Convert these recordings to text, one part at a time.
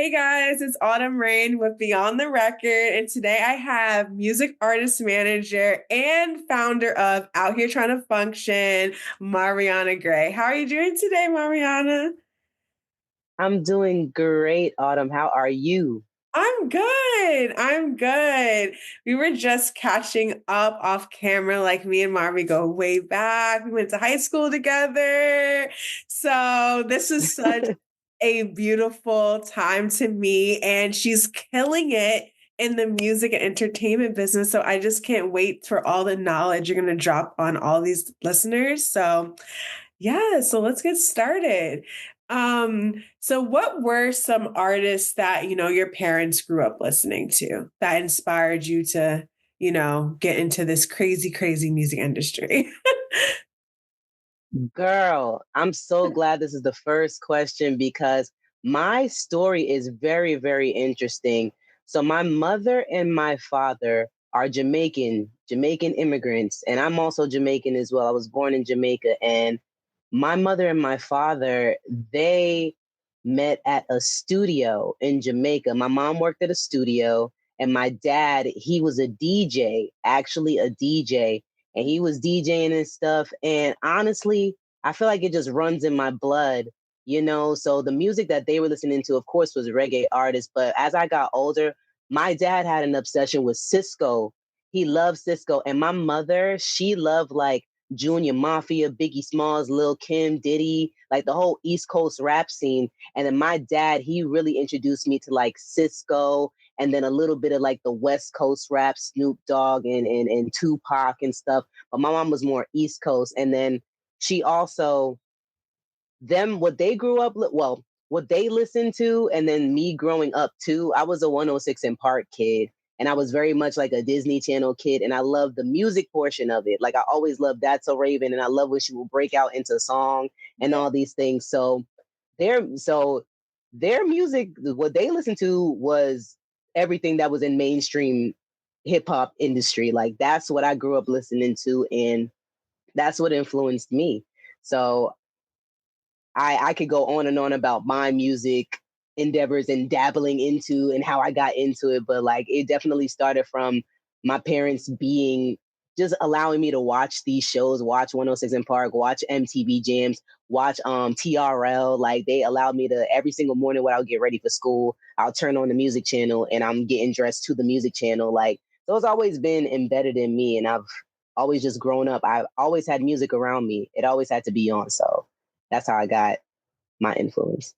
Hey guys, it's Autumn Rain with Beyond the Record, and today I have music artist manager and founder of Out Here Trying to Function, Marvianna Gray. How are you doing today, Marvianna? I'm doing great, Autumn. How are you? I'm good. I'm good. We were just catching up off camera, like me and Marvy go way back. We went to high school together. So this is such a beautiful time to me, and she's killing it in the music and entertainment business. So I just can't wait for all the knowledge you're going to drop on all these listeners. So yeah, so let's get started. So what were some artists that, your parents grew up listening to that inspired you to, get into this crazy, crazy music industry? Girl, I'm so glad this is the first question because my story is very, very interesting. So my mother and my father are Jamaican immigrants, and I'm also Jamaican as well. I was born in Jamaica, and my mother and my father, they met at a studio in Jamaica. My mom worked at a studio, and my dad, he was a DJ, actually a DJ, and he was DJing and stuff. And honestly, I feel like it just runs in my blood. So the music that they were listening to, of course, was reggae artists. But as I got older, my dad had an obsession with Cisco. He loved Cisco. And my mother, she loved like Junior Mafia, Biggie Smalls, Lil Kim, Diddy, like the whole East Coast rap scene. And then my dad, he really introduced me to like Cisco and then a little bit of like the West Coast rap, Snoop Dogg and Tupac and stuff. But my mom was more East Coast. And then she also, what they grew up, well, what they listened to, and then me growing up too, I was a 106 in Park kid. And I was very much like a Disney Channel kid, and I loved the music portion of it. Like I always loved That's So Raven, and I love when she would break out into song and Yeah. all these things. So their music, what they listened to was everything that was in mainstream hip hop industry. Like that's what I grew up listening to, and that's what influenced me. So I could go on and on about my music endeavors and dabbling into and how I got into it, but like it definitely started from my parents being just allowing me to watch these shows, watch 106 in Park, watch MTV Jams, watch TRL. Like they allowed me to every single morning when I'll get ready for school, I'll turn on the music channel and I'm getting dressed to the music channel. Like those always been embedded in me, and I've always just grown up. I've always had music around me. It always had to be on. So that's how I got my influence.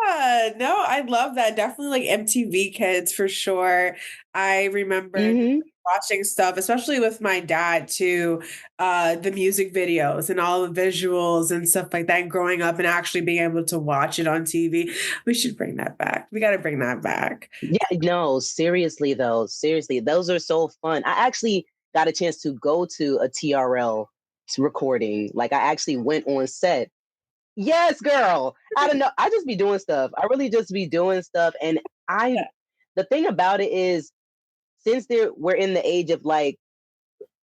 Yeah, no, I love that. Definitely like MTV Kids for sure. I remember hmm watching stuff, especially with my dad too, the music videos and all the visuals and stuff like that, and growing up and actually being able to watch it on TV. We should bring that back. We got to bring that back. Yeah, no, seriously though, seriously, those are so fun. I actually got a chance to go to a TRL recording. Like I actually went on set. Yes, girl. I don't know. I just be doing stuff. I really just be doing stuff. And I, Yeah. the thing about it is, since we're in the age of like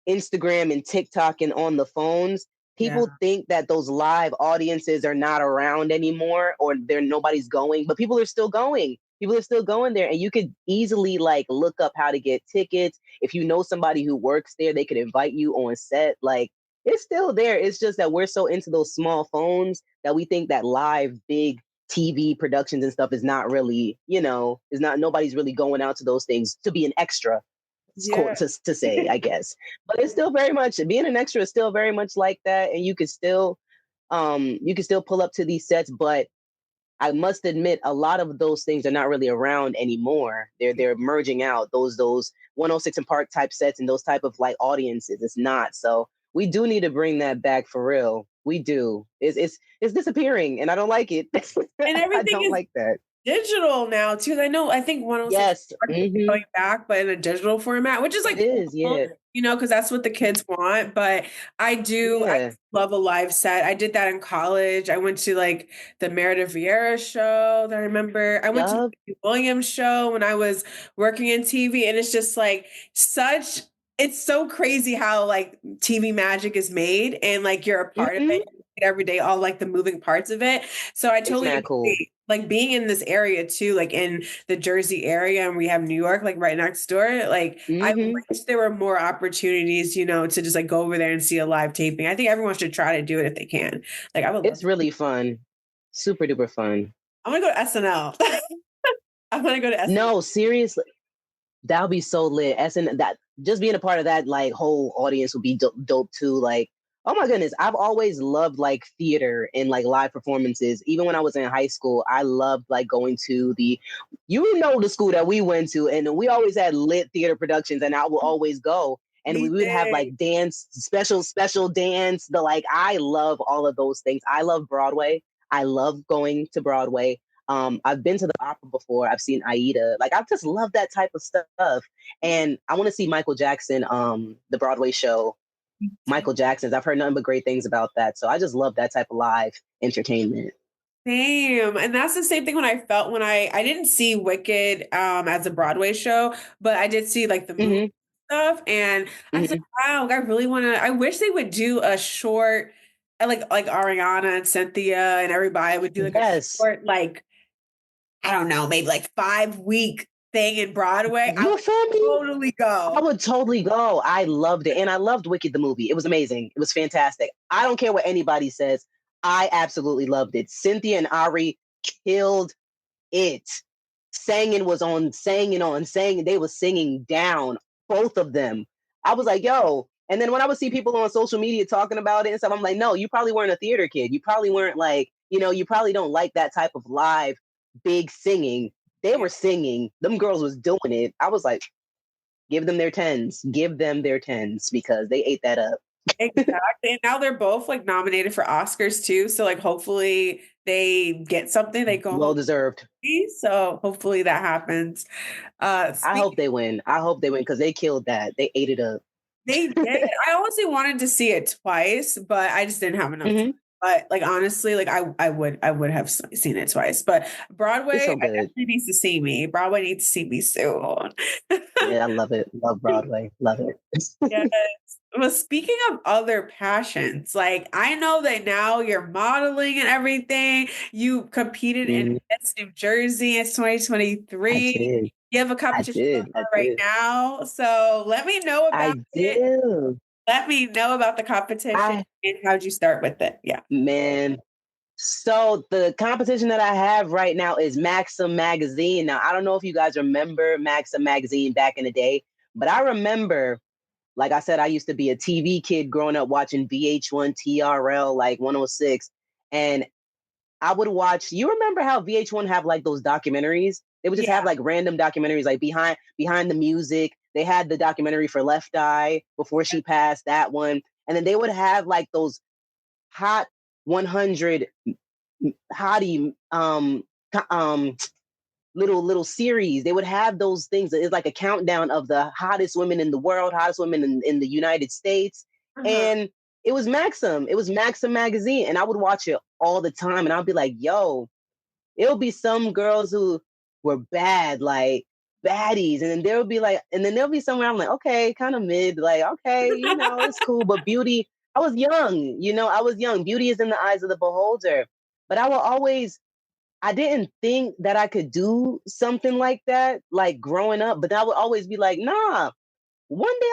Instagram and TikTok and on the phones, Yeah. people think that those live audiences are not around anymore or nobody's going, but people are still going. People are still going there, and you could easily like look up how to get tickets. If you know somebody who works there, they could invite you on set. Like it's still there. It's just that we're so into those small phones that we think that live big TV productions and stuff is not really, is not nobody's really going out to those things to be an extra Yeah. to say, I guess. But it's still very much being an extra is still very much like that, and you can still pull up to these sets, but I must admit a lot of those things are not really around anymore. They're merging out those 106 and Park type sets and those type of like audiences. It's not. So we do need to bring that back for real. We do. It's disappearing and I don't like it. And I everything don't is like that. digital now too. I think 106 Yes. is going back, but in a digital format, which is It like is, cool, yeah. because that's what the kids want. But I Yeah. love a live set. I did that in college. I went to like the Meredith Vieira show that I remember. I went to Yup. the Williams show when I was working in TV, and it's just like it's so crazy how like TV magic is made and like you're a part of hmm it every day, all like the moving parts of it. So I It's totally mad cool. agree. like being in this area too, like in the Jersey area, and we have New York like right next door. Like I Hmm. wish there were more opportunities, to just like go over there and see a live taping. I think everyone should try to do it if they can. Like I would love It's to. really fun. Super duper fun. I want to go to SNL. I want to go to SNL. No, seriously. That would be so lit. That just being a part of that like whole audience would be dope too. Like, oh my goodness, I've always loved like theater and like live performances. Even when I was in high school, I loved like going to the school that we went to, and we always had lit theater productions, and I would always go. And we We would have did. like dance, special dance. I love all of those things. I love Broadway. I love going to Broadway. I've been to the opera before. I've seen Aida. Like I just love that type of stuff. And I want to see Michael Jackson, the Broadway show. Michael Jackson's. I've heard nothing but great things about that. So I just love that type of live entertainment. Same. And that's the same thing when I felt when I didn't see Wicked as a Broadway show, but I did see like the movie Hmm. stuff. And I was like, Hmm. wow, I really want to, I wish they would do a short, like Ariana and Cynthia and everybody would do like a Yes. short, like, I don't know, maybe like 5 week thing in Broadway. I You would feel me? totally I go. would totally go. I loved it. And I loved Wicked the movie. It was amazing. It was fantastic. I don't care what anybody says. I absolutely loved it. Cynthia and Ari killed it. Singing. They were singing down, both of them. I was like, yo. And then when I would see people on social media talking about it and stuff, I'm like, no, you probably weren't a theater kid. You probably weren't like, you probably don't like that type of live, big singing. They Yeah, were singing. Them girls was doing it. I was like, give them their tens. Give them their tens because they ate that up. exactly. And now they're both like nominated for Oscars too. So like hopefully they get something, they go Well home. deserved. So hopefully that happens. I Speak hope they win. I hope they win because they killed that. They ate it up. They did. I honestly wanted to see it twice, but I just didn't have enough time. Hmm. But like honestly, like I would have seen it twice. But It's Broadway, so I good. definitely needs to see me. Broadway needs to see me soon. Yeah, I love it. Love Broadway. Love Yes. it. Well, speaking of other passions, like I know that now you're modeling and everything. You competed in Mhm. Miss New Jersey. It's I 2023. did. You have a I competition going did. I on right did. now. So let me know about I it. do. Let me know about the competition I and how'd you start with it? Yeah. Man. So the competition that I have right now is Maxim Magazine. Now I don't know if you guys remember Maxim Magazine back in the day, but I remember, like I said, I used to be a TV kid growing up watching VH1 TRL like 106. And I would watch. You remember how VH1 have like those documentaries? They would just Yeah. have like random documentaries, like behind the music. They had the documentary for Left Eye before she passed, that one, and then they would have like those hot 100 hottie little series. They would have those things. It's like a countdown of the hottest women in the world, hottest women in the United States. Uh-huh. And it was Maxim. It was Maxim magazine. And I would watch it all the time. And I'd be like, yo, it'll be some girls who were bad, like baddies. And then there'll be somewhere I'm like, okay, kind of mid, like, okay, it's cool. But beauty, I was young, I was young. Beauty is in the eyes of the beholder. But I didn't think that I could do something like that, like growing up. But I would always be like, nah, one day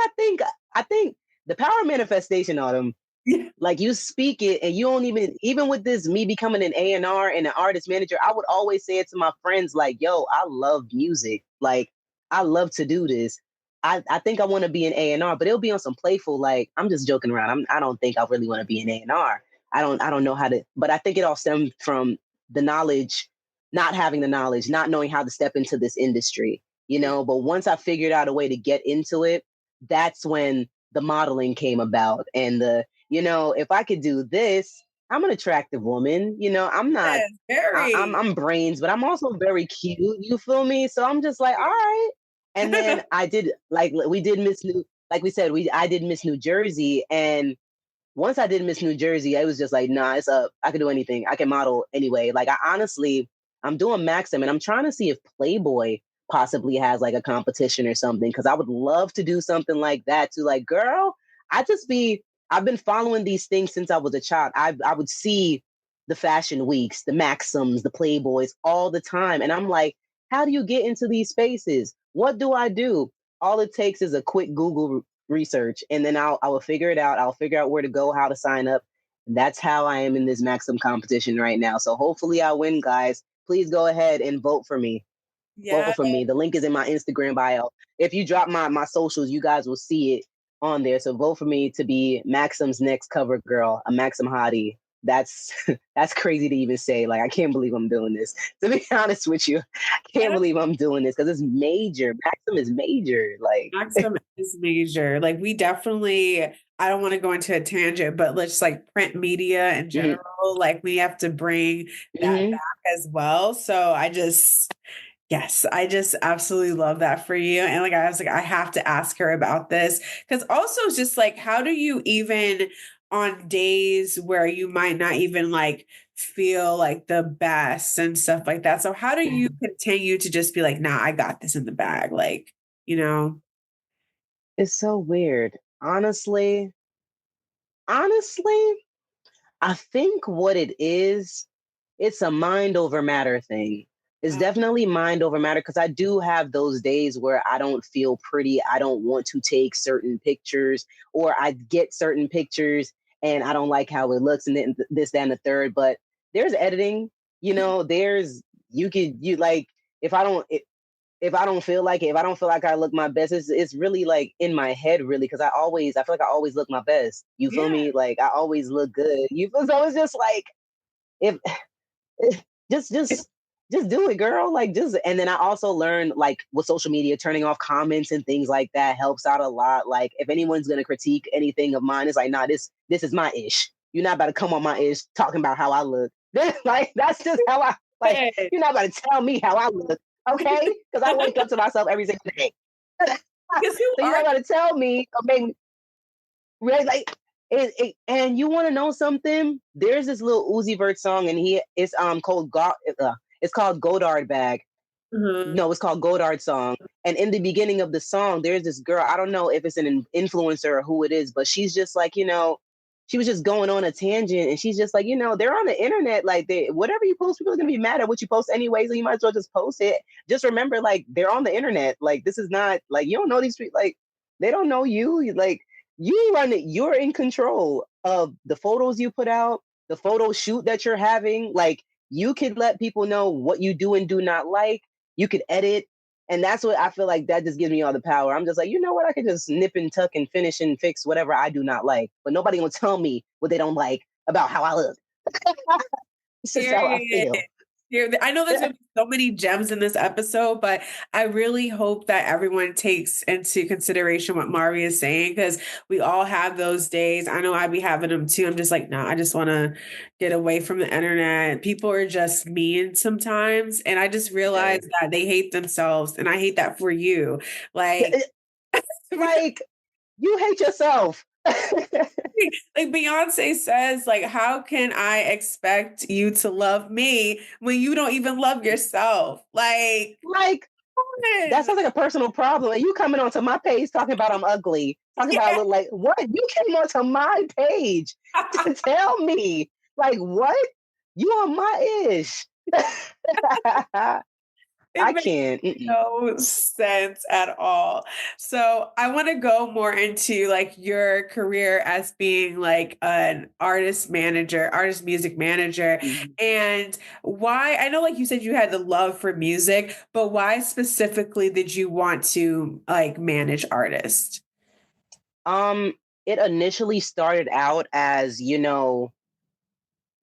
I think the power of manifestation on them, Yeah. like you speak it and you don't even with this me becoming an A&R and an artist manager, I would always say it to my friends like, yo, I love music. Like I love to do this. I think I want to be an A&R, but it'll be on some playful, like I'm just joking around. I don't think I really want to be an A&R. I don't know how to, but I think it all stemmed from the knowledge, not having the knowledge, not knowing how to step into this industry, but once I figured out a way to get into it, that's when the modeling came about and if I could do this, I'm an attractive woman. I'm not. Yes, I'm very. I'm brains, but I'm also very cute. You feel me? So I'm just like, all right. And then I did like we did Miss New, like we said, I did Miss New Jersey, and once I did Miss New Jersey, I was just like, nah, it's up. I can do anything. I can model anyway. Like I'm doing Maxim, and I'm trying to see if Playboy possibly has like a competition or something because I would love to do something like that too. Like, girl, I've been following these things since I was a child. I would see the fashion weeks, the Maxims, the Playboys all the time. And I'm like, how do you get into these spaces? What do I do? All it takes is a quick Google research, and then I will figure it out. I'll figure out where to go, how to sign up. That's how I am in this Maxim competition right now. So hopefully I win, guys. Please go ahead and vote for me. Yeah. Vote for me. The link is in my Instagram bio. If you drop my socials, you guys will see it on there. So vote for me to be Maxim's next cover girl, a Maxim hottie. That's that's crazy to even say. Like, I can't believe I'm doing this. To be honest with you, I can't believe I'm doing this because it's major. Maxim is major. Like, Maxim is major. Like we definitely, I don't want to go into a tangent, but let's like print media in mm-hmm, general, like we have to bring that mm-hmm, back as well. So yes, I just absolutely love that for you. And like I was like, I have to ask her about this. Because also it's just like, how do you even on days where you might not even like feel like the best and stuff like that? So how do you mm-hmm. continue to just be like, nah, I got this in the bag? Like, you know? It's so weird. Honestly, I think what it is, it's a mind over matter thing. It's definitely mind over matter because I do have those days where I don't feel pretty. I don't want to take certain pictures, or I get certain pictures and I don't like how it looks, and then this, that, and the third. But there's editing, there's you like if I don't if I don't feel like it, if I don't feel like I look my best, it's really like in my head, really, because I feel like I always look my best. You feel Yeah. me? Like I always look good. You feel so it's just like if just just do it, girl. Like just and then I also learned like with social media, turning off comments and things like that helps out a lot. Like if anyone's gonna critique anything of mine, it's like, nah, this is my ish. You're not about to come on my ish talking about how I look. Like that's just how I like Good. you're not about to tell me how I look, okay? Because I wake up to myself every single day. So Because you you're are not about to tell me or make me right like and you want to know something? There's this little Uzi Vert song, and it's it's called Godard Bag. Mhm. No, it's called Godard Song. And in the beginning of the song, there's this girl. I don't know if it's an influencer or who it is, but she's just like, she was just going on a tangent, and she's just like, they're on the internet. Like, whatever you post, people are gonna be mad at what you post anyway, so you might as well just post it. Just remember, like, they're on the internet. Like, this is not like you don't know these people. Like, they don't know you. Like, you run it. You're in control of the photos you put out, the photo shoot that you're having. Like, you could let people know what you do and do not like. You could edit. And that's what I feel like that just gives me all the power. I'm just like, you know what? I could just nip and tuck and finish and fix whatever I do not like. But nobody gonna tell me what they don't like about how I look. It's just how I Period. feel. I know there's gonna be so many gems in this episode, but I really hope that everyone takes into consideration what Mari is saying because we all have those days. I know I be having them too. I'm just like, no, I just want to get away from the internet. People are just mean sometimes, and I just realized Very. that they hate themselves, and I hate that for you. Like, Like, you hate yourself. like Beyonce says, like, how can I expect you to love me when you don't even love yourself? Like, Like, come that on. sounds like a personal problem. And you coming onto my page talking about I'm ugly, talking about I look like what? You came onto my page to tell me, like, what? You on my ish. It I makes can't. Mm-mm. no sense at all. So I want to go more into like your career as being like an artist music manager, Mhm. and why I know like you said you had the love for music, but why specifically did you want to like manage artists? Um, it initially started out as,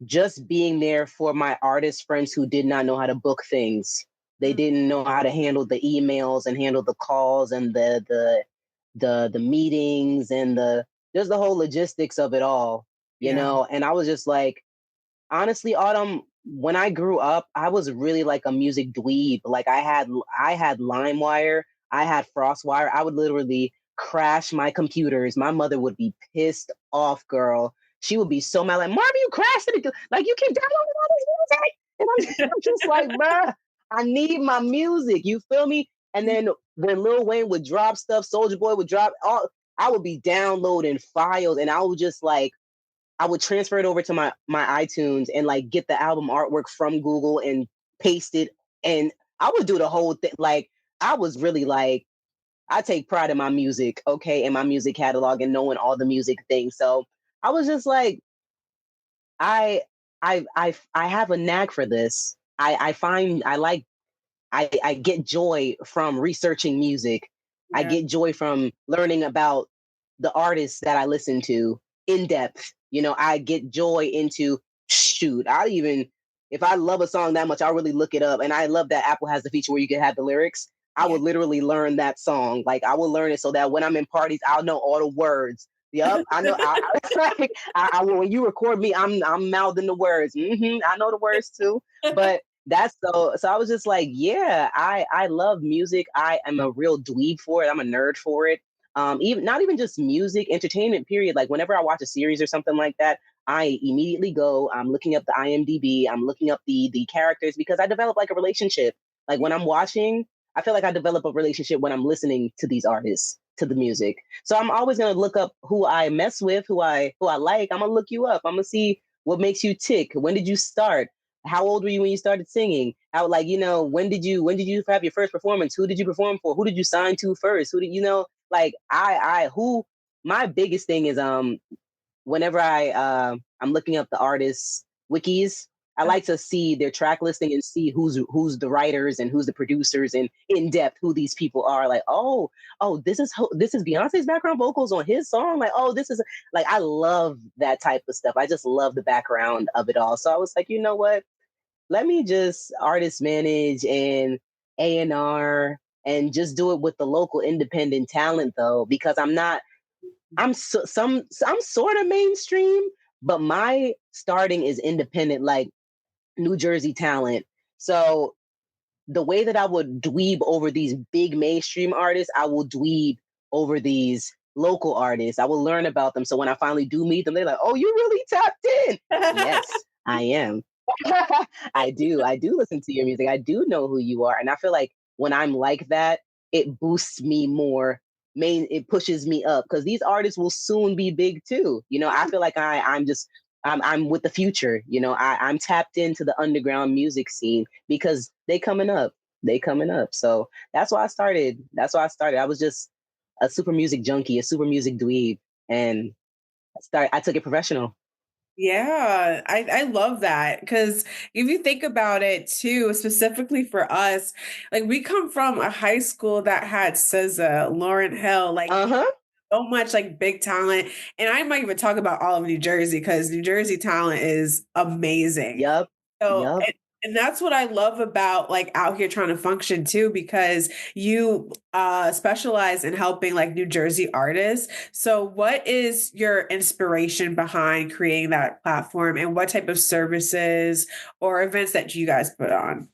just being there for my artist friends who did not know how to book things. They didn't know how to handle the emails and handle the calls and the meetings and the just the whole logistics of it all, Yeah. And I was just like, honestly, Autumn, when I grew up, I was really like a music dweeb. Like I had LimeWire, I had FrostWire. I would literally crash my computers. My mother would be pissed off, girl. She would be so mad, like, Marvin, you crashed it. Like you keep downloading all this music. And I'm just like, bruh, I need my music. You feel me? And then when Lil Wayne would drop stuff, Soldier Boy would drop all I would be downloading files and I would just like I would transfer it over to my iTunes and like get the album artwork from Google and paste it. And I would do the whole thing. Like I was really like, I take pride in my music, okay, in my music catalog and knowing all the music things. So I was just like, I I have a knack for this. I find I like I get joy from researching music. I Yeah. get joy from learning about the artists that I listen to in depth. You know, I get joy into shoot. I even if I love a song that much, I'll really look it up. And I love that Apple has the feature where you can have the lyrics. I Yeah. would literally learn that song. Like I will learn it so that when I'm in parties, I'll know all the words. Yep, I know. When you record me, I'm mouthing the words. I know the words too, but that's so I was just like, yeah, I love music. I am a real dweeb for it. I'm a nerd for it. Even not even just music, entertainment, period. Like whenever I watch a series or something like that, I immediately go, I'm looking up the IMDb, I'm looking up the characters because I develop like a relationship. Like when I'm watching, I feel like I develop a relationship when I'm listening to these artists, to the music. So I'm always gonna look up who I mess with, who I like. I'm gonna look you up. I'm gonna see what makes you tick. When did you start? How old were you when you started singing? How like when did you have your first performance? Who did you perform for? Who did you sign to first? Who did you know? Like I who my biggest thing is whenever I'm looking up the artists wikis, I like to see their track listing and see who's the writers and who's the producers and in depth who these people are. Like this is Beyonce's background vocals on his song. Like this is like I love that type of stuff. I just love the background of it all. So I was like, you know what? Let me just artist manage and A&R and just do it with the local independent talent though, because I'm sort of mainstream, but my starting is independent, like New Jersey talent. So the way that I would dweeb over these big mainstream artists, I will dweeb over these local artists. I will learn about them. So when I finally do meet them, they're like, "Oh, you really tapped in." Yes, I am. I do listen to your music. I do know who you are. And I feel like when I'm like that, it boosts me more. It pushes me up because these artists will soon be big too. You know, I feel like I'm with the future. You know, I'm tapped into the underground music scene because they coming up. They coming up. So that's why I started. I was just a super music junkie, a super music dweeb, and I took it professional. Yeah, I love that because if you think about it too, specifically for us, like we come from a high school that had SZA, Lauryn Hill, like Uh huh. so much like big talent. And I might even talk about all of New Jersey because New Jersey talent is amazing. Yup. So, Yup. and that's what I love about like out here trying to function too, because you specialize in helping like New Jersey artists. So, what is your inspiration behind creating that platform and what type of services or events that you guys put on?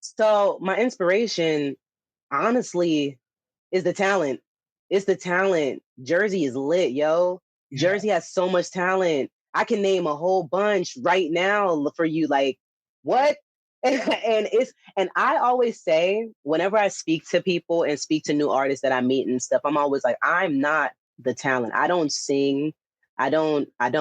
So my inspiration, honestly, is the talent. It's the talent. Jersey is lit, yo. Yeah. Jersey has so much talent. I can name a whole bunch right now for you. Like, what? And I always say, whenever I speak to people and speak to new artists that I meet and stuff, I'm always like, I'm not the talent. I don't sing. I don't like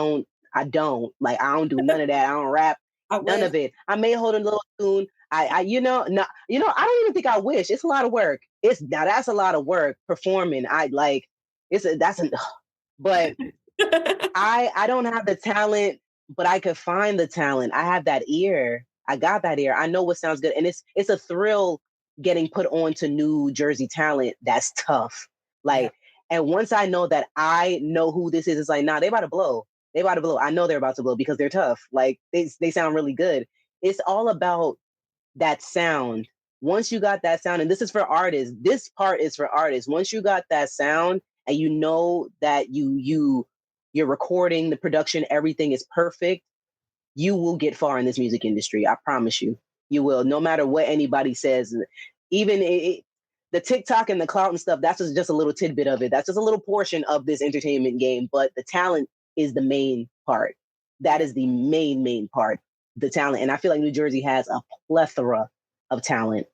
I don't do none of that. I don't rap, I none wish. of it. I may hold a little tune. No, I don't even think I wish. It's a lot of work. That's a lot of work performing. I like, but I don't have the talent, but I could find the talent. I have that ear. I got that ear. I know what sounds good, and it's a thrill getting put on to New Jersey talent. That's tough. Yeah. Like, and once I know that I know who this is, it's like, nah, they about to blow. They about to blow. I know they're about to blow because they're tough. Like they sound really good. It's all about that sound. Once you got that sound, and this is for artists, this part is for artists. Once you got that sound and you know that you're recording, the production, everything is perfect, you will get far in this music industry. I promise you. You will, no matter what anybody says. Even the TikTok and the clout and stuff, that's just a little tidbit of it. That's just a little portion of this entertainment game. But the talent is the main part. That is the main part, the talent. And I feel like New Jersey has a plethora of talent,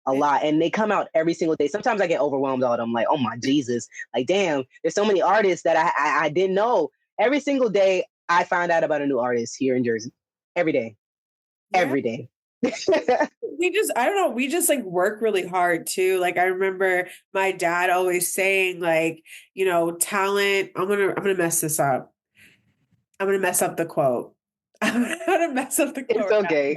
a lot. And they come out every single day. Sometimes I get overwhelmed all them. Like, oh my Jesus. Like, damn, there's so many artists that I didn't know. every single day I find out about a new artist here in Jersey. Every day. Yeah. Every day. I don't know, we just like work really hard too. Like I remember my dad always saying like, talent, I'm gonna mess this up. I'm gonna mess up the quote. I'm gonna mess up the It's quote. okay.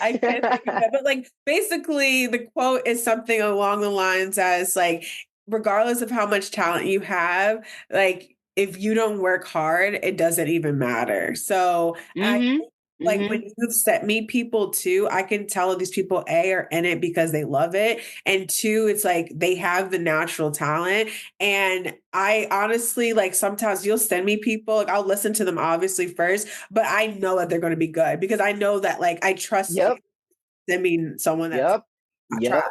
I can't think of it. But like basically the quote is something along the lines as like, regardless of how much talent you have, like if you don't work hard, it doesn't even matter. So I Mm-hmm. like when Mm-hmm. you've sent me people too, I can tell these people A are in it because they love it. And two, it's like they have the natural talent. And I honestly like sometimes you'll send me people, like I'll listen to them obviously first, but I know that they're going to be good because I know that like I trust you. Yep. I mean, someone that's Yep. not trying. Yep.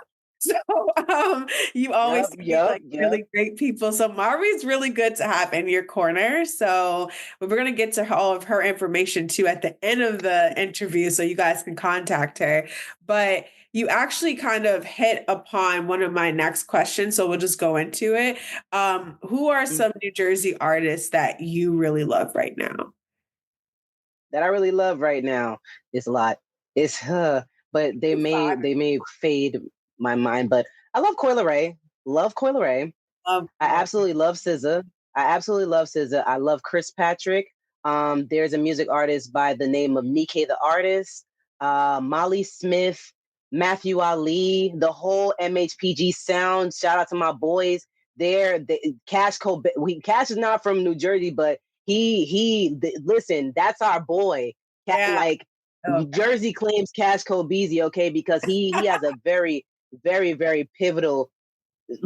So you always Yep. see Yep. like Yep. really great people. So Mari's really good to have in your corner. So we're gonna get to all of her information too at the end of the interview, so you guys can contact her. But you actually kind of hit upon one of my next questions, so we'll just go into it. Who are some New Jersey artists that you really love right now? That I really love right now. It's a lot. It's but It's fine. they may fade my mind. But I love Coil Ray. Love Coil Ray. Love, I love. absolutely love SZA. I absolutely love SZA. I love Chris Patrick. There's a music artist by the name of Nike the Artist, Molly Smith, Matthew Ali, the whole MHPG sound. Shout out to my boys there. Cash is not from New Jersey, but listen, that's our boy. Yeah. Like Okay. Jersey claims Cash Beasley, okay, because he has a very, very, very pivotal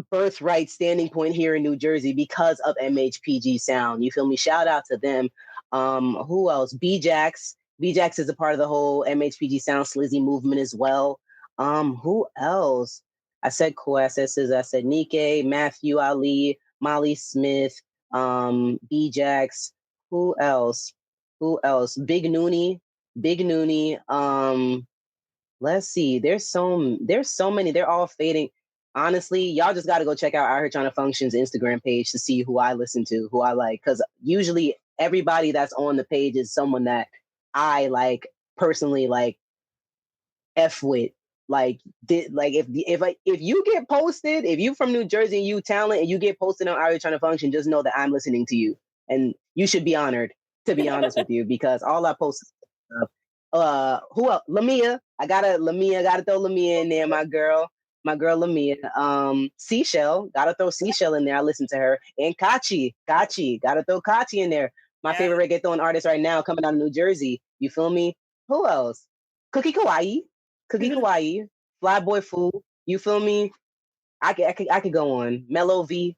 birthright standing point here in New Jersey because of MHPG Sound. You feel me? Shout out to them. Who else? B-Jax. B-Jax is a part of the whole MHPG Sound Slizzy movement as well. Who else? I said Koi, I said SZA, I said Nike, Matthew Ali, Molly Smith, B-Jax. Who else? Who else? Big Noonie. Big Noonie. Let's see. There's so many. They're all fading. Honestly, y'all just got to go check out Out Here Trying to Function's Instagram page to see who I listen to, who I like. Because usually everybody that's on the page is someone that I like personally, like f with. Like if you get posted, if you from New Jersey and you talent and you get posted on Out Here Trying to Function, just know that I'm listening to you, and you should be honored. To be honest with you, because all I post is stuff. Who else? Lamia. Gotta throw Lamia in there, my girl Lamia. Seashell, gotta throw Seashell in there. I listen to her. And Kachi, gotta throw Kachi in there. My Yeah. favorite reggaeton artist right now coming out of New Jersey. You feel me? Who else? Cookie Kawaii, Flyboy Fool. You feel me? I could go on. Mellow V,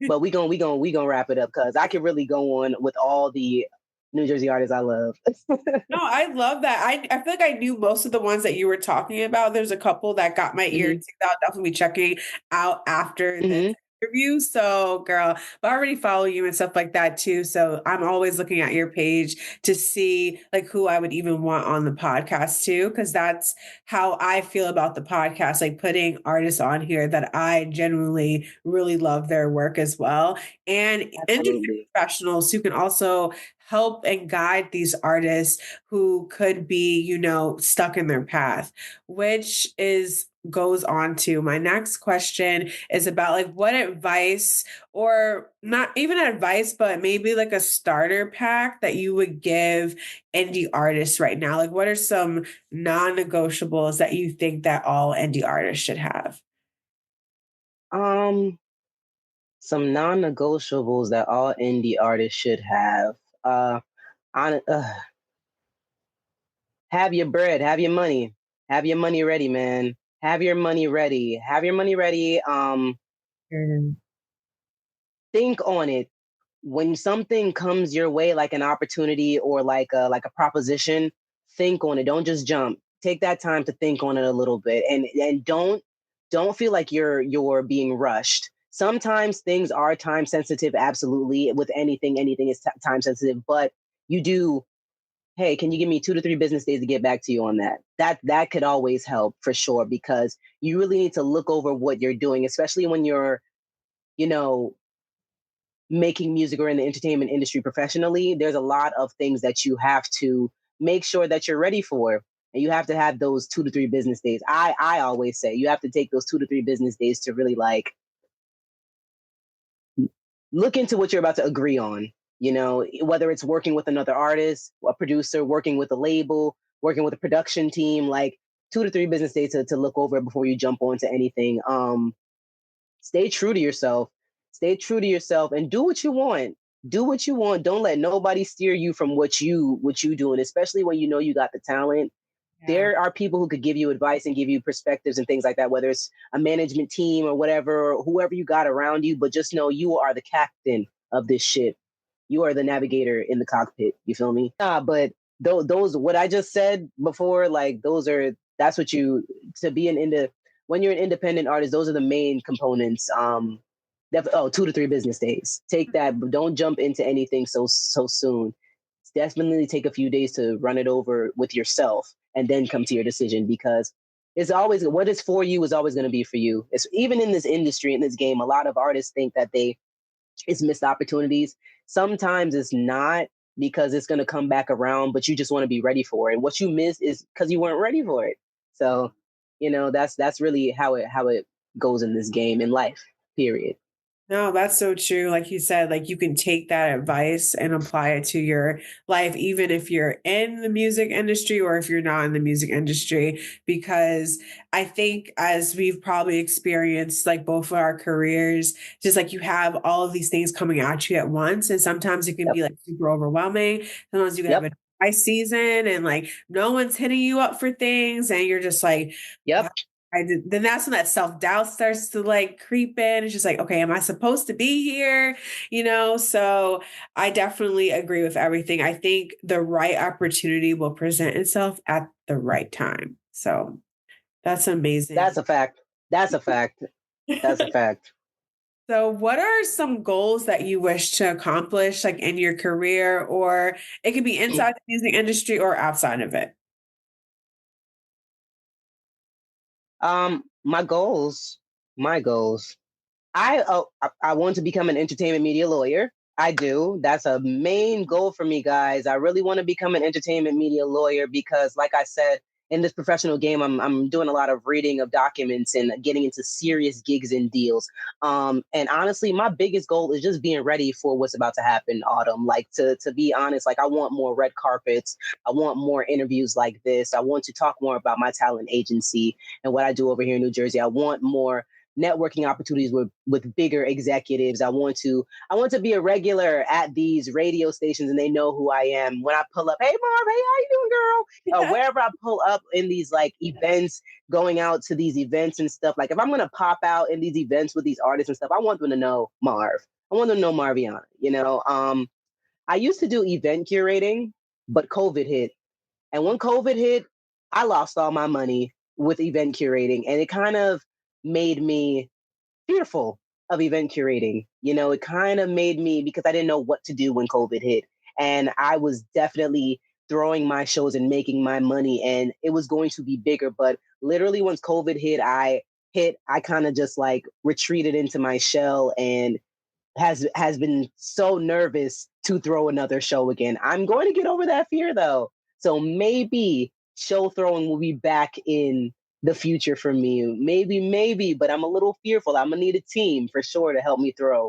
but we gonna wrap it up because I could really go on with all the New Jersey artists I love. No, I love that. I feel like I knew most of the ones that you were talking about. There's a couple that got my ear Mm-hmm. ticked out. Definitely be checking out after this Mm-hmm. interview. So, girl, but I already follow you and stuff like that too. So I'm always looking at your page to see like who I would even want on the podcast too, because that's how I feel about the podcast. Like putting artists on here that I genuinely really love their work as well, and industry Absolutely. professionals who can also help and guide these artists who could be, stuck in their path, which is goes on to my next question is about like what advice, or not even advice, but maybe like a starter pack that you would give indie artists right now. Like what are some non-negotiables that you think that all indie artists should have? Um, some non-negotiables that all indie artists should have. On, have your bread, have your money ready, man. Have your money ready. Have your money ready. Mm. Think on it. When something comes your way, like an opportunity or like a proposition, think on it. Don't just jump. Take that time to think on it a little bit, and don't feel like you're being rushed. Sometimes things are time sensitive. Absolutely, with anything is time sensitive. But you do. Hey, can you give me 2 to 3 business days to get back to you on that? That could always help for sure, because you really need to look over what you're doing, especially when you're, you know, making music or in the entertainment industry professionally, there's a lot of things that you have to make sure that you're ready for. And you have to have those 2 to 3 business days. I always say you have to take those 2 to 3 business days to really like look into what you're about to agree on. You know, whether it's working with another artist, a producer, working with a label, working with a production team, like 2 to 3 business days to look over before you jump onto anything. Stay true to yourself. Stay true to yourself and do what you want. Do what you want. Don't let nobody steer you from what you do. And especially when you know you got the talent, Yeah. there are people who could give you advice and give you perspectives and things like that, whether it's a management team or whatever, or whoever you got around you. But just know you are the captain of this ship. You are the navigator in the cockpit. You feel me? But those what I just said before, like that's what you to be when you're an independent artist, those are the main components. 2 to 3 business days. Take that, but don't jump into anything so soon. Definitely take a few days to run it over with yourself and then come to your decision, because it's always what is for you is always going to be for you. It's even in this industry, in this game, a lot of artists think that it's missed opportunities. Sometimes it's not, because it's going to come back around, but you just want to be ready for it. And what you miss is because you weren't ready for it. So, that's really how it goes in this game in life. Period. No, that's so true. Like you said, like you can take that advice and apply it to your life, even if you're in the music industry or if you're not in the music industry. Because I think, as we've probably experienced, like both of our careers, just like you have all of these things coming at you at once. And sometimes it can Yep. be like super overwhelming. Sometimes you can have Yep. a high season and like no one's hitting you up for things. And you're just like, Yep. then that's when that self-doubt starts to like creep in. It's just like, okay, am I supposed to be here? So I definitely agree with everything. I think the right opportunity will present itself at the right time. So that's That's amazing. a fact. That's a fact. That's a fact. So what are some goals that you wish to accomplish, like in your career, or it could be inside the music industry or outside of it? My goals. My goals. I want to become an entertainment media lawyer. I do. That's a main goal for me, guys. I really want to become an entertainment media lawyer because, like I said, in this professional game, I'm doing a lot of reading of documents and getting into serious gigs and deals. And honestly, my biggest goal is just being ready for what's about to happen in autumn. Like to be honest, like I want more red carpets. I want more interviews like this. I want to talk more about my talent agency and what I do over here in New Jersey. I want more networking opportunities with bigger executives. I want to be a regular at these radio stations and they know who I am. When I pull up, hey Marv, hey, how you doing, girl? Or wherever I pull up in these like events, going out to these events and stuff. Like if I'm gonna pop out in these events with these artists and stuff, I want them to know Marv. I want them to know Marvianna. I used to do event curating, but COVID hit. And when COVID hit, I lost all my money with event curating. And it kind of made me fearful of event curating. It kind of made me, because I didn't know what to do when COVID hit. And I was definitely throwing my shows and making my money, and it was going to be bigger. But literally, once COVID hit, I kind of just like retreated into my shell and has been so nervous to throw another show again. I'm going to get over that fear though. So maybe show throwing will be back in the future for me. Maybe, but I'm a little fearful. I'm gonna need a team for sure to help me throw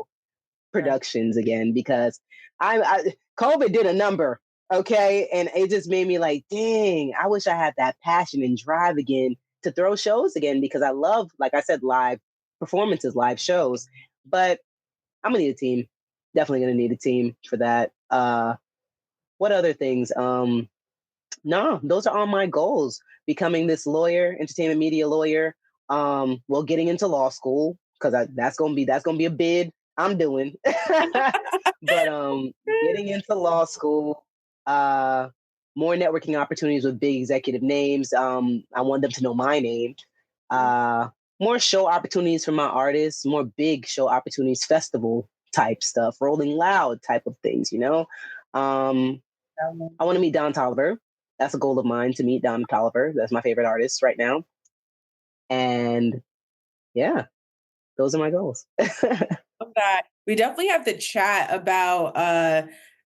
Right. productions again, because COVID did a number, okay, and it just made me like, dang, I wish I had that passion and drive again to throw shows again, because I love, like I said, live performances, live shows. But I'm gonna need a team. Definitely gonna need a team for that. What other things? No, those are all my goals. Becoming this lawyer, entertainment media lawyer. Well, getting into law school, because that's gonna be a bid I'm doing. But getting into law school. Uh, More networking opportunities with big executive names. I want them to know my name. Uh, More show opportunities for my artists. More big show opportunities, festival type stuff, Rolling Loud type of things. I want to meet Don Tolliver. That's a goal of mine, to meet Don Tolliver. That's my favorite artist right now. And yeah, those are my goals. Love that. We definitely have to chat about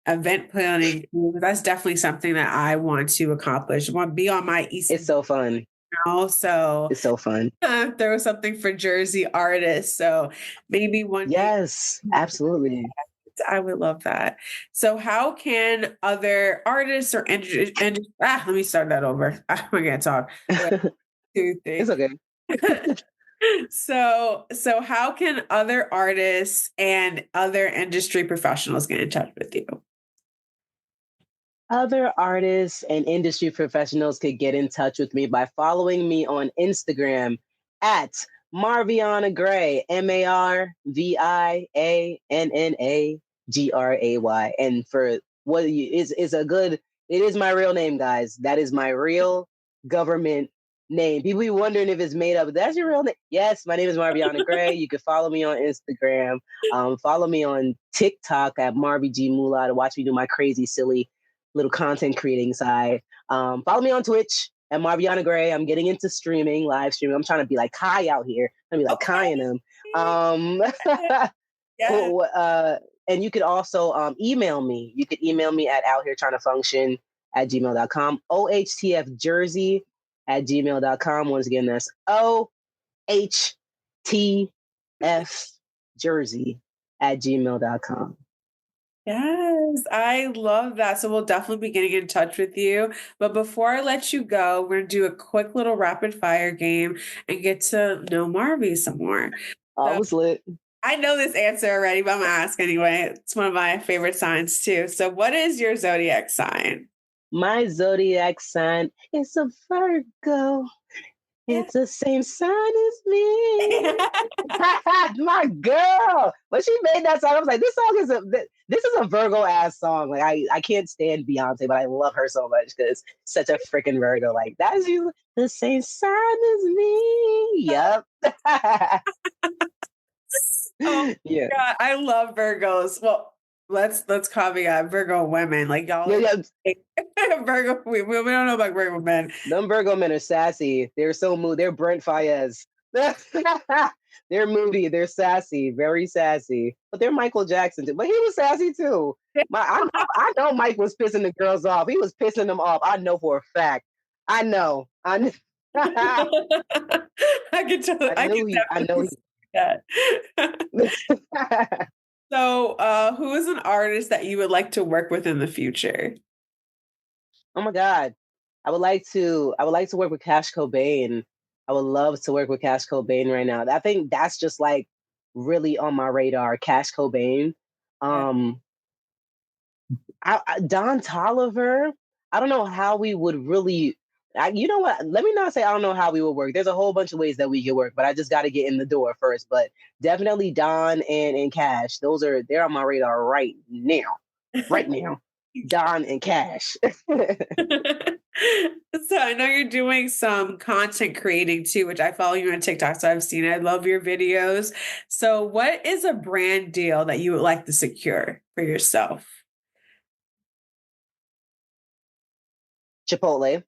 event planning. That's definitely something that I want to accomplish. I want to be on my East It's so fun. now. So It's so fun. there was something for Jersey artists. So maybe one day Yes, absolutely. I would love that. So how can other artists or let me start that over. I'm gonna talk. Wait, two, It's three. okay. So how can other artists and other industry professionals get in touch with you? Other artists and industry professionals could get in touch with me by following me on Instagram at Marvianna Gray, MarviannaGray. And for what is a good, it is my real name, guys. That is my real government name. People be wondering if it's made up. That's your real name. Yes, my name is Marvianna Gray. You can follow me on Instagram. Follow me on TikTok at Marvy G Moolah to watch me do my crazy, silly little content creating side. Follow me on Twitch at Marvianna Gray. I'm getting into streaming, live streaming. I'm trying to be like Kai out here. I'm gonna be like Kai and him. Yeah. And you could also email me. You could email me at outhere at gmail.com. OHTFjersey at gmail.com. Once again, that's OHTF Jersey at gmail.com. Yes, I love that. So we'll definitely be getting in touch with you. But before I let you go, we're gonna do a quick little rapid fire game and get to know Marvy some more. I So was lit. I know this answer already, but I'm gonna ask anyway. It's one of my favorite signs too. So what is your zodiac sign? My zodiac sign is a Virgo. Yeah. It's the same sign as me. My girl. When she made that song, I was like, this is a Virgo ass song. Like I can't stand Beyonce, but I love her so much because such a freaking Virgo. Like that is you the same sign as me. Yep. Oh Yeah. God, I love Virgos. Well, let's caveat Virgo women. Like y'all Yeah, are yeah. Virgo. We don't know about Virgo men. Them Virgo men are sassy. They're so moody. They're Brent Fayez. They're moody. They're sassy. Very sassy. But they're Michael Jackson too. But he was sassy too. I know Mike was pissing the girls off. He was pissing them off. I know for a fact. I know. I know. I can I know definitely he. see that. So, who is an artist that you would like to work with in the future? Oh my God. I would like to work with Cash Cobain. I would love to work with Cash Cobain right now. I think that's just like really on my radar. Cash Cobain. Yeah. Um Don Tolliver. I don't know how we would really you know what? Let me not say I don't know how we would work. There's a whole bunch of ways that we could work, but I just got to get in the door first. But definitely Don and Cash. They're on my radar right now. Right now. Don and Cash. So I know you're doing some content creating too, which I follow you on TikTok, so I've seen it. I love your videos. So what is a brand deal that you would like to secure for yourself? Chipotle.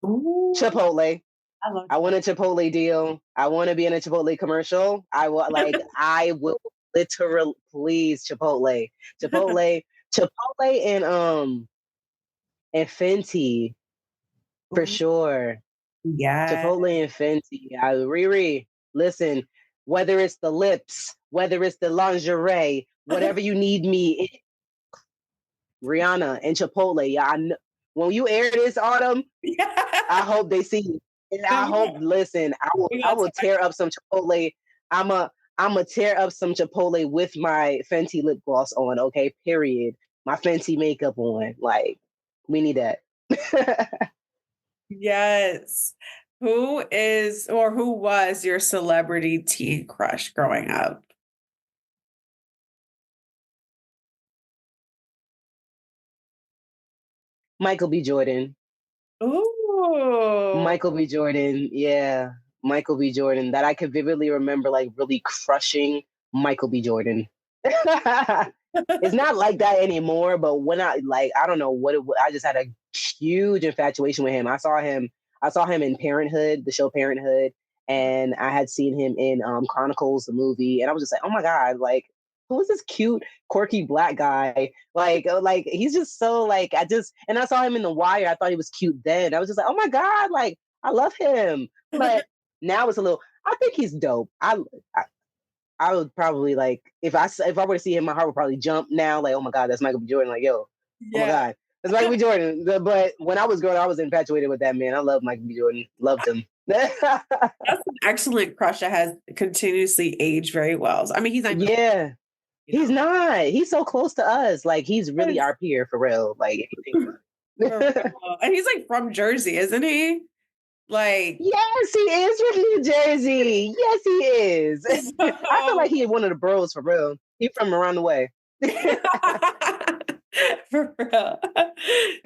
Ooh, Chipotle. I love I want a Chipotle deal. I want to be in a Chipotle commercial. I will literally please Chipotle. Chipotle. Chipotle and Fenty for Ooh, sure. yeah. Chipotle and Fenty. Riri, listen, whether it's the lips, whether it's the lingerie, whatever you need me, Rihanna and Chipotle. Yeah, when you air this autumn, I Yeah. hope they see you. And No, I hope, listen, we I gotta will tear up some Chipotle. I'm a tear up some Chipotle with my Fenty lip gloss on, okay? Period. My Fenty makeup on. Like, we need that. yes. Who is or who was your celebrity teen crush growing up? Michael B. Jordan. Ooh. Michael B. Jordan, yeah. Michael B. Jordan. That I could vividly remember like really crushing Michael B. Jordan. It's not like that anymore, but when I don't know what it was, I just had a huge infatuation with him. I saw him in Parenthood, the show Parenthood, and I had seen him in Chronicles, the movie, and I was just like, oh my God, like who is this cute, quirky black guy? Like he's just so like and I saw him in The Wire. I thought he was cute then. I was just like, oh my god, like I love him. But now it's a little. I think he's dope. I would probably like if I were to see him, my heart would probably jump now. Like, oh my god, that's Michael B. Jordan. Like, yo, oh my Yeah. god, that's Michael B. Jordan. But when I was growing, I was infatuated with that man. I love Michael B. Jordan. Loved him. That's an excellent crush that has continuously aged very well. I mean, he's not even, Yeah, you he's know. not. He's so close to us. Like, he's really Yes. our peer for real. Like, if you think For about it. real. And he's like from Jersey, isn't he? Like, Yes, he is from New Jersey. Yes, he is. I feel like so, he one of the bros for real. He from around the way. for real.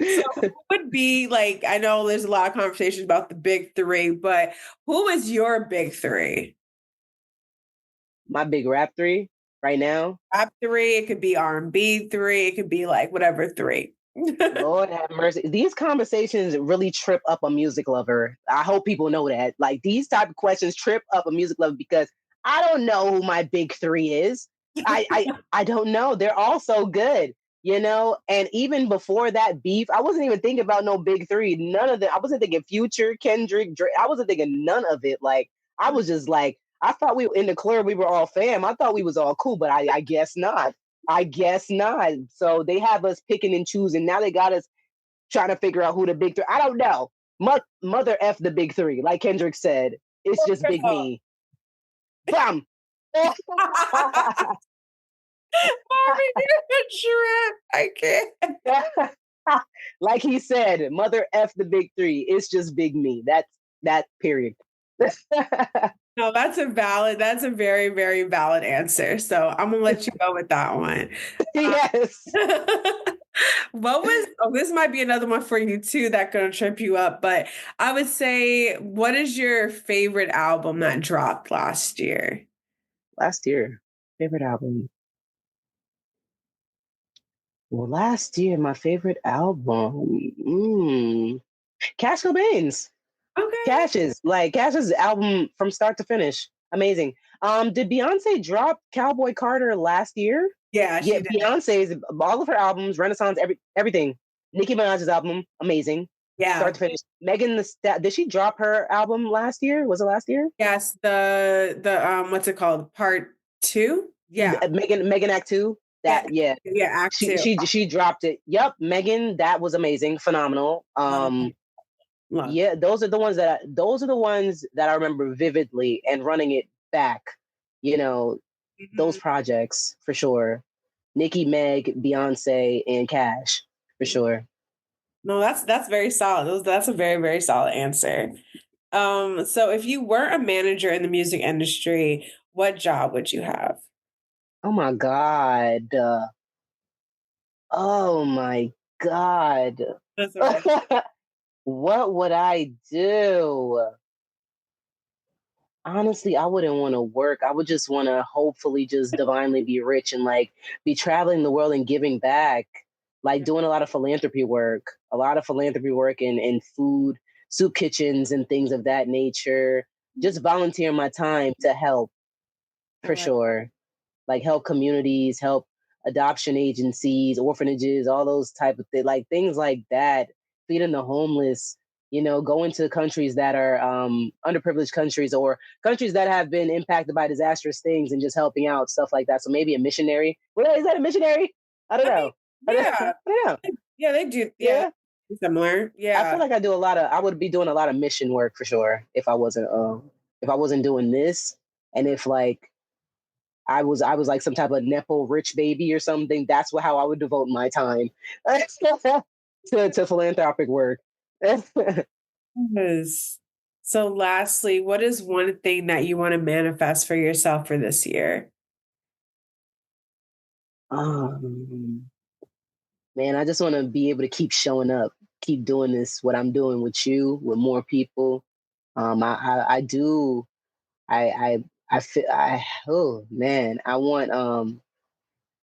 So who would be like, I know there's a lot of conversations about the big three, but who is your big three? My big rap three right now. Rap three, it could be R&B three, it could be like whatever three. Lord have mercy. These conversations really trip up a music lover. I hope people know that. Like, these type of questions trip up a music lover because I don't know who my big three is. I don't know. They're all so good, you know. And even before that beef, I wasn't even thinking about no big three. None of them. I wasn't thinking Future, Kendrick, Drake. I wasn't thinking none of it. Like, I was just like, I thought we in the club we were all fam. I thought we was all cool, but I guess not. I guess not. So they have us picking and choosing. Now they got us trying to figure out who the big three. I don't know. Mother F the big three, like Kendrick said. It's just big me. Bam. Marvin, you're a trip. I can't. Like he said, Mother F the big three. It's just big me. That's that period. No, that's a very, very valid answer. So I'm gonna let you go with that one. Yes. This might be another one for you too that gonna trip you up, but I would say, what is your favorite album that dropped last year? Last year, favorite album. Well, last year, my favorite album. Cash Cobain's. Okay. Cash's album from start to finish. Amazing. Did Beyonce drop Cowboy Carter last year? Yeah, Yeah, she did. Beyonce's all of her albums, Renaissance, everything. Nicki Minaj's album, amazing. Yeah. Start to finish. Did she drop her album last year? Was it last year? Yes, the what's it called? Part two? Yeah. Megan Act 2. Yeah. Yeah. Yeah, Act She Two. she dropped it. Yep, Megan, that was amazing, phenomenal. Love. Yeah, those are the ones that I remember vividly and running it back. You know, those projects for sure. Nicki, Meg, Beyonce, and Cash for sure. No, that's very solid. That's a very, very solid answer. So if you weren't a manager in the music industry, what job would you have? Oh my god. Oh my god. That's okay. What would I do? Honestly, I wouldn't want to work. I would just want to hopefully just divinely be rich and like be traveling the world and giving back, like doing a lot of philanthropy work in food, soup kitchens, and things of that nature. Just volunteer my time to help for Okay. sure. Like help communities, help adoption agencies, orphanages, all those type of things, like things like that, feeding the homeless, going to countries that are underprivileged countries or countries that have been impacted by disastrous things and just helping out, stuff like that. So maybe a missionary. Well, is that a missionary? I don't I know. mean, yeah. Yeah. Yeah, they do. Yeah, Yeah. similar. I feel Yeah. like I would be doing a lot of mission work for sure if I wasn't doing this and if like I was like some type of nepo rich baby or something. That's how I would devote my time to philanthropic work. Yes. So lastly, what is one thing that you want to manifest for yourself for this year? um, Man, I just want to be able to keep showing up, keep doing this, what I'm doing with you, with more people. I do. I feel. Oh man, I want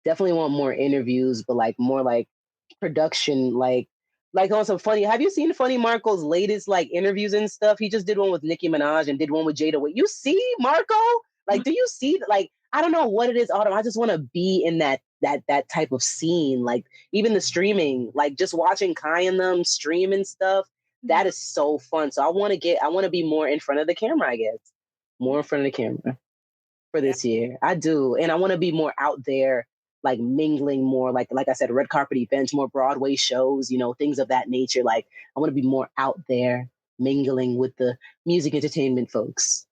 definitely want more interviews, but like more like production, like on some funny. Have you seen Funny Marco's latest like interviews and stuff? He just did one with Nicki Minaj and did one with Jada. You see Marco? Like, do you see like? I don't know what it is, Autumn. I just want to be in that type of scene. Like even the streaming, like just watching Kai and them stream and stuff. That is so fun. So I want to be more in front of the camera, I guess. More in front of the camera for Yeah. this year. I do. And I want to be more out there, like mingling more, like I said, red carpet events, more Broadway shows, things of that nature. Like I want to be more out there mingling with the music entertainment folks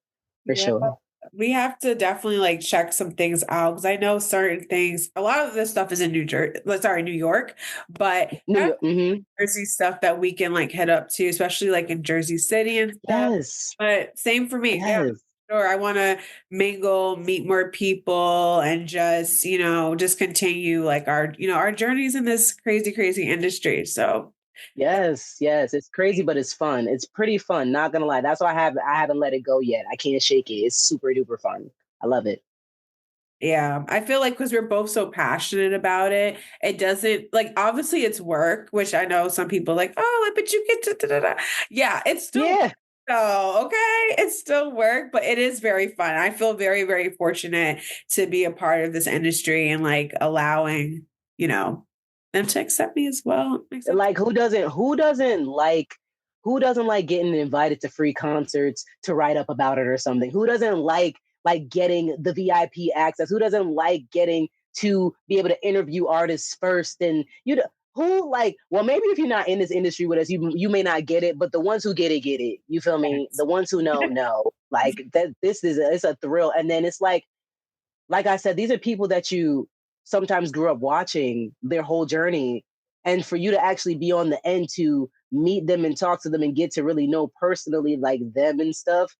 for Yeah. sure. We have to definitely like check some things out because I know certain things, a lot of this stuff is in New York, but New that's York. Mm-hmm. Jersey stuff that we can like head up to, especially like in Jersey City and stuff. Yes. But same for me. Yeah. Yes. Sure. I want to mingle, meet more people, and just, just continue like our journeys in this crazy, crazy industry. So Yes, yes, it's crazy, but it's fun. It's pretty fun. Not gonna lie, that's why I haven't let it go yet. I can't shake it. It's super duper fun. I love it. yeah, I feel like because we're both so passionate about it, it doesn't like obviously it's work, which I know some people like, oh, like, but you get to da, da, da. Yeah, it's still Yeah, so okay, it's still work, but it is very fun. I feel very, very fortunate to be a part of this industry and like allowing, them to accept me as well. Accept like who doesn't like getting invited to free concerts to write up about it or something? Who doesn't like getting the VIP access? Who doesn't like getting to be able to interview artists first? And who like, well, maybe if you're not in this industry with us, you may not get it, but the ones who get it. You feel me? The ones who know. Like that it's a thrill. And then it's like I said, these are people that you sometimes grew up watching their whole journey. And for you to actually be on the end to meet them and talk to them and get to really know personally like them and stuff,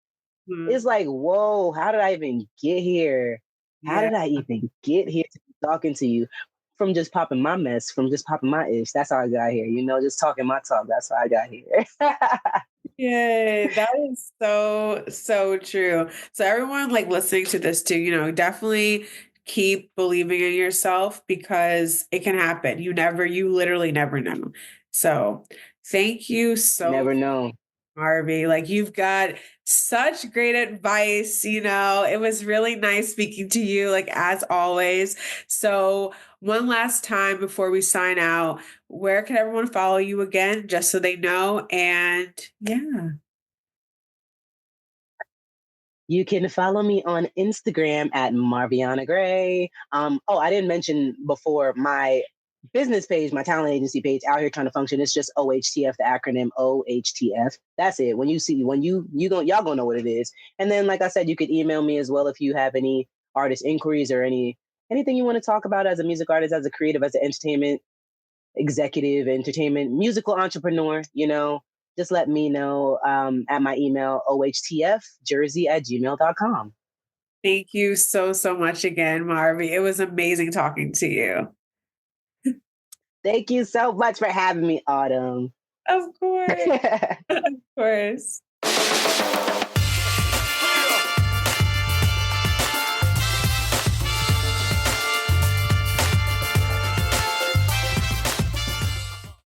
Mhm. it's like, whoa, how did I even get here? How Yeah. did I even get here to be talking to you? From just popping my mess, from just popping my ish. That's how I got here. Just talking my talk. That's how I got here. Yay, that is so, so true. So everyone like listening to this too, definitely keep believing in yourself because it can happen. You literally never know. So thank you You so never know. Harvey. Like you've got such great advice, It was really nice speaking to you, like as always. So one last time before we sign out, where can everyone follow you again, just so they know? And yeah. You can follow me on Instagram at Marvianna Gray. Oh, I didn't mention before my business page, my talent agency page, Out Here Trying to Function. It's just OHTF, the acronym OHTF. That's it. When y'all gonna know what it is. And then, like I said, you could email me as well if you have any artist inquiries or anything you want to talk about as a music artist, as a creative, as an entertainment executive, entertainment, musical entrepreneur, just let me know at my email, ohtfjersey@gmail.com. Thank you so, so much again, Marvy. It was amazing talking to you. Thank you so much for having me, Autumn. Of course. Of course.